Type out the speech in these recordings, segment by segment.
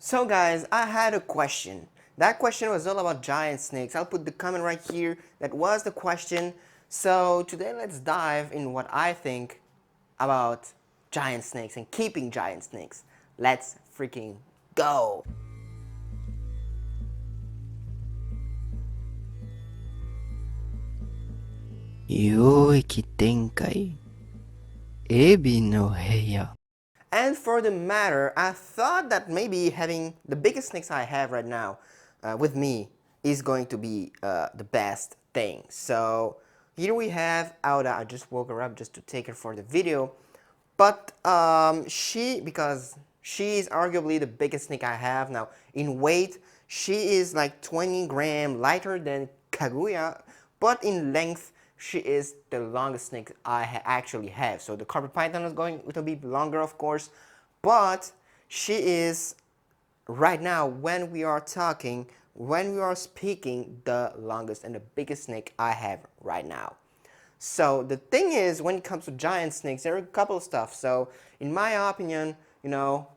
So guys, I had a question. That question was all about giant snakes. I'll put the comment right here. That was the question. So today let's dive in what I think about giant snakes and keeping giant snakes. Let's freaking go. 領域展開エビの部屋 And for the matter, I thought that maybe having the biggest snakes I have right now with me is going to be the best thing. So here we have Auda. I just woke her up just to take her for the video. But because she is arguably the biggest snake I have now. In weight, she is like 20 grams lighter than Kaguya, but in length, she is the longest snake I actually have. So the carpet python is going to be longer, of course, but she is right now when we are talking, when we are speaking, the longest and the biggest snake I have right now. So the thing is, when it comes to giant snakes, there are a couple of stuff. So in my opinion,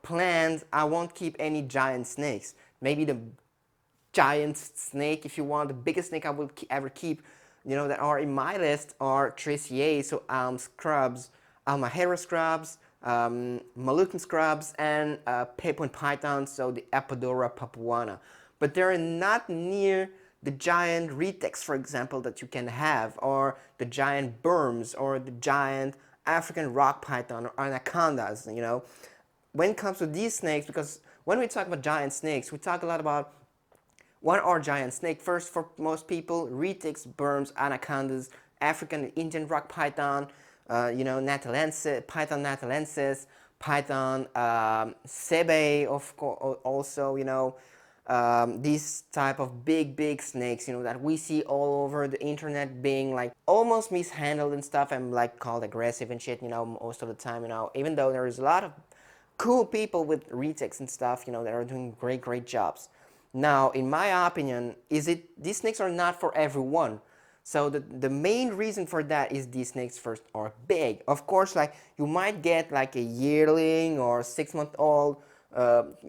plans, I won't keep any giant snakes. Maybe the giant snake, if you want, the biggest snake I will ever keep, that are in my list are Tricier, so scrubs, Almahera scrubs, Moluccan scrubs, and Point pythons, so the Apodora papuana. But they're not near the giant retex, for example, that you can have, or the giant burms, or the giant African rock python, or anacondas, When it comes to these snakes, because when we talk about giant snakes, we talk a lot about what are giant snakes? First, for most people, retics, burms, anacondas, African and Indian rock python, natalensis, python natalensis, python sebe, of course, also, these type of big snakes, that we see all over the internet being like almost mishandled and stuff and like called aggressive and shit, most of the time, even though there is a lot of cool people with retics and stuff, that are doing great jobs. Now, in my opinion, these snakes are not for everyone. So the main reason for that is these snakes first are big. Of course, like you might get like a yearling or 6-month-old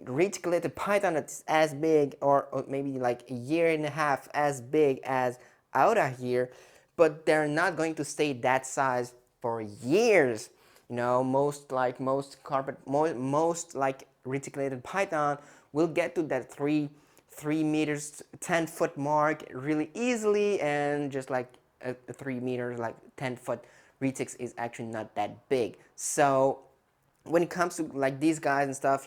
reticulated python that's as big, or maybe like a year and a half as big as Auda here, but they're not going to stay that size for years. Most reticulated python will get to that 3 meters 10-foot mark really easily, and just like a 3 meters like 10-foot retics is actually not that big. So when it comes to like these guys and stuff,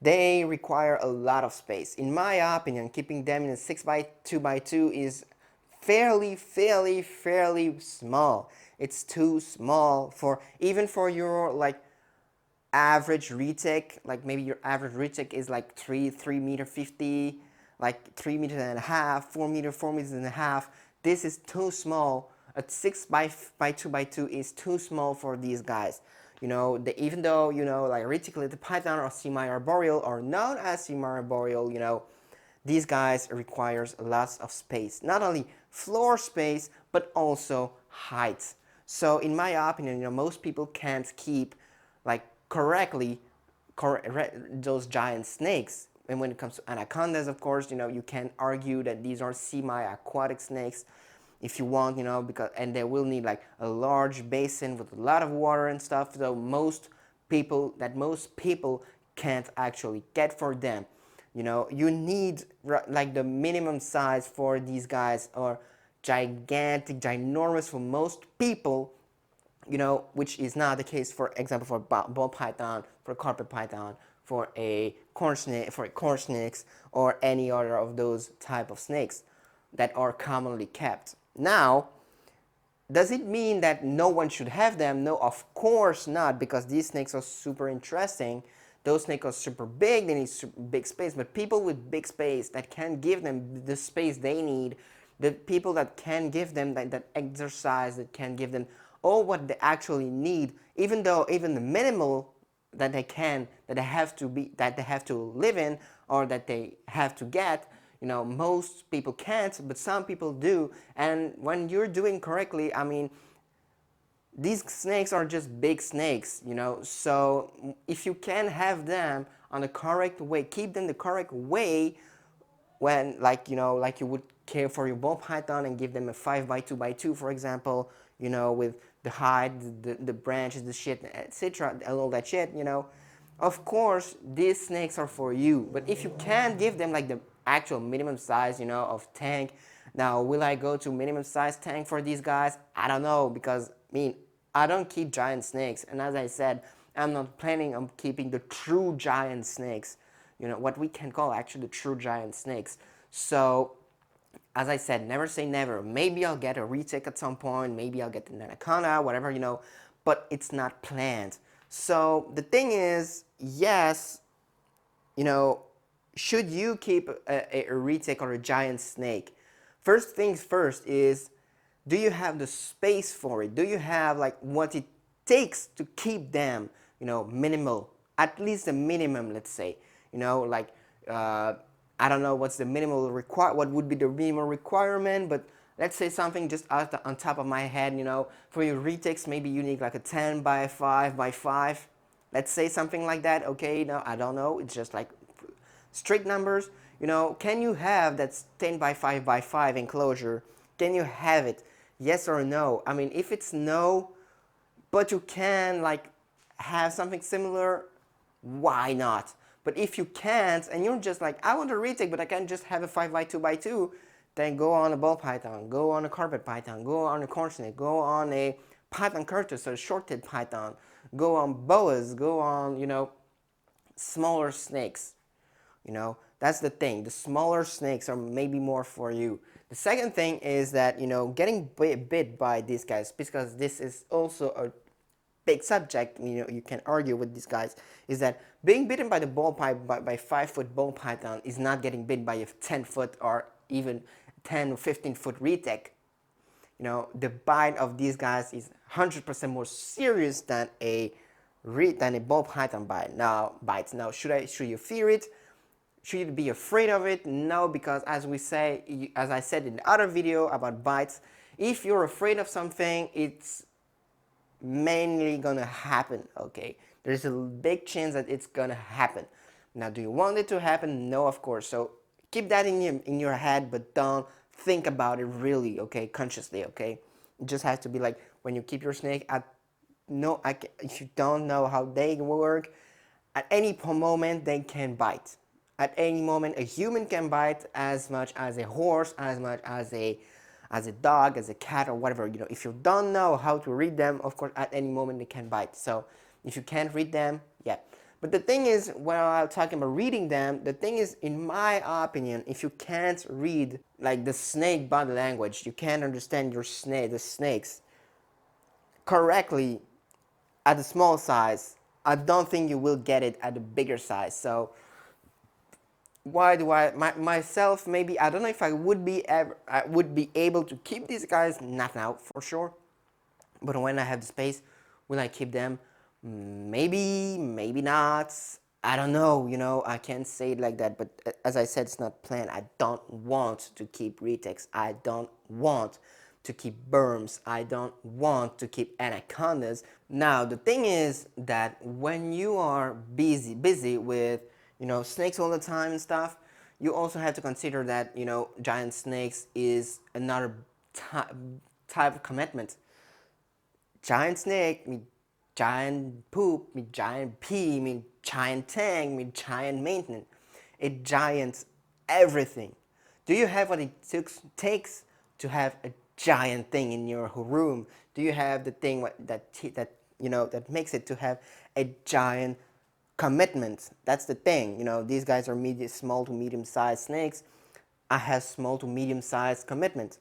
they require a lot of space. In my opinion, keeping them in a 6x2x2 is fairly small. It's too small for even for your like average retic. Like maybe your average retic is like 3 meter 50, like 3 meters and a half, 4 meter 4 meters and a half. This is too small. A 6x2x2 is too small for these guys. Even though like reticulated python or semi-arboreal, or known as semi-arboreal, these guys requires lots of space, not only floor space but also height. So in my opinion, most people can't keep like correctly those giant snakes. And when it comes to anacondas, of course, you can argue that these are semi-aquatic snakes if you want, because and they will need like a large basin with a lot of water and stuff. So most people can't actually get for them. You need like the minimum size for these guys are gigantic, ginormous for most people, which is not the case, for example, for ball python, for carpet python, for corn snakes, or any other of those type of snakes that are commonly kept. Now, does it mean that no one should have them? No, of course not, because these snakes are super interesting. Those snakes are super big, they need big space, but people with big space that can give them the space they need, the people that can give them that exercise, that can give them all what they actually need, even though even the minimal that they have to live in, or that they have to get, most people can't, but some people do. And when you're doing correctly, I mean, these snakes are just big snakes, so if you can have them, on the correct way, keep them the correct way, when, like, like you would care for your ball python and give them a 5x2x2, for example, with the height, the branches, the shit, etc., all that shit. Of course these snakes are for you, but if you can't give them like the actual minimum size, of tank. Now, will I go to minimum size tank for these guys? I don't know, because I don't keep giant snakes, and as I said, I'm not planning on keeping the true giant snakes, what we can call actually the true giant snakes. So, as I said, never say never. Maybe I'll get a retake at some point, maybe I'll get an anaconda, whatever, but it's not planned. So the thing is, yes, you know, should you keep a retake or a giant snake? First things first is, do you have the space for it? Do you have like what it takes to keep them, minimal, at least the minimum, let's say, like, I don't know what's the minimal what would be the minimal requirement, but let's say something just on top of my head, for your retakes, maybe you need like a 10 by 5 by 5. Let's say something like that, okay? No, I don't know, it's just like strict numbers. Can you have that 10 by 5 by 5 enclosure? Can you have it? Yes or no? I mean, if it's no, but you can like have something similar, why not? But if you can't, and you're just like, I want a retake, but I can't just have a 5 by 2 by 2, then go on a ball python, go on a carpet python, go on a corn snake, go on a python curtus or short-tailed python, go on boas, go on, smaller snakes. That's the thing. The smaller snakes are maybe more for you. The second thing is that, getting bit by these guys, because this is also a big subject, you can argue with these guys, is that being bitten by the ball by 5-foot ball python is not getting bit by a 10-foot or even 10 or 15-foot retake. The bite of these guys is 100% more serious than a ball python bite. Now, should you fear it? Should you be afraid of it? No, because as I said in the other video about bites, if you're afraid of something, it's mainly gonna happen, okay? There's a big chance that it's gonna happen. Now, do you want it to happen? No, of course. So keep that in your head, but don't think about it really, okay, consciously, okay? It just has to be like when you keep your snake. If you don't know how they work, at any moment they can bite. At any moment, a human can bite as much as a horse, as much as a dog, as a cat, or whatever. If you don't know how to read them, of course, at any moment they can bite. So if you can't read them, yeah. But the thing is, while talking about reading them, the thing is, in my opinion, if you can't read like the snake body language, you can't understand the snakes correctly at a small size, I don't think you will get it at a bigger size. So why do myself, maybe, I don't know if I would be able to keep these guys, not now for sure, but when I have the space, will I keep them? Maybe, maybe not. I don't know, I can't say it like that, but as I said, it's not planned. I don't want to keep retakes. I don't want to keep berms. I don't want to keep anacondas. Now, the thing is that when you are busy with, snakes all the time and stuff, you also have to consider that, giant snakes is another type of commitment. Giant snake mean giant poop, mean giant pee, mean giant tank, mean giant maintenance. It giants everything. Do you have what it takes to have a giant thing in your room? Do you have the thing that makes it to have a giant commitment? That's the thing. These guys are small to medium-sized snakes. I have small to medium-sized commitment,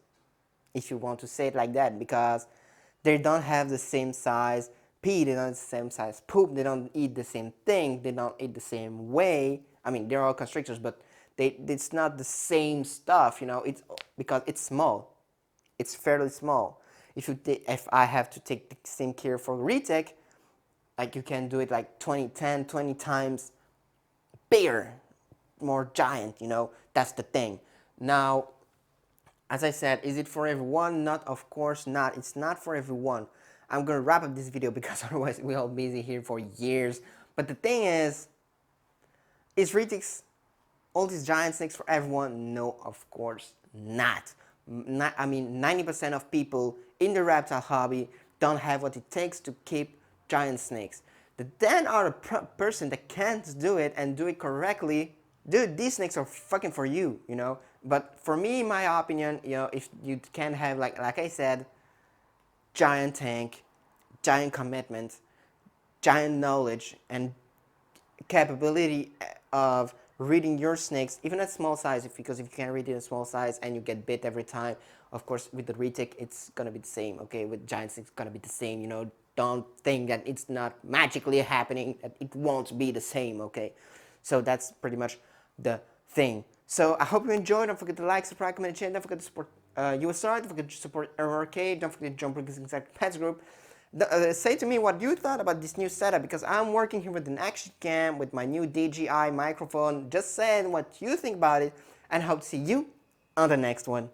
if you want to say it like that, because they don't have the same size pee, they don't have the same size poop, they don't eat the same thing, they don't eat the same way. I mean, they're all constrictors, but it's not the same stuff, it's because it's small. It's fairly small. If I have to take the same care for retake, like you can do it like 20 times bigger, more giant, that's the thing. Now, as I said, is it for everyone? Not, of course not. It's not for everyone. I'm gonna wrap up this video because otherwise we're all busy here for years. But the thing is, Is retics all these giant snakes for everyone? No, of course not. I mean, 90% of people in the reptile hobby don't have what it takes to keep giant snakes. The 10 are a person that can't do it and do it correctly. Dude, these snakes are fucking for you, you know. But for me, in my opinion, you know, if you can have like I said, giant tank, giant commitment, giant knowledge, and capability of reading your snakes, even at small size, because if you can read it in small size and you get bit every time, of course, with the retic, it's gonna be the same, okay? With giant snakes, it's gonna be the same, you know? Don't think that it's not magically happening, that it won't be the same, okay? So that's pretty much the thing. So I hope you enjoyed. Don't forget to like, subscribe, comment, and share. Don't forget to support usark. Don't forget to support AodaReptile. Don't forget to jump into the exact pets group. Say to me what you thought about this new setup, because I'm working here with an action cam with my new DJI microphone. Just saying what you think about it, and hope to see you on the next one.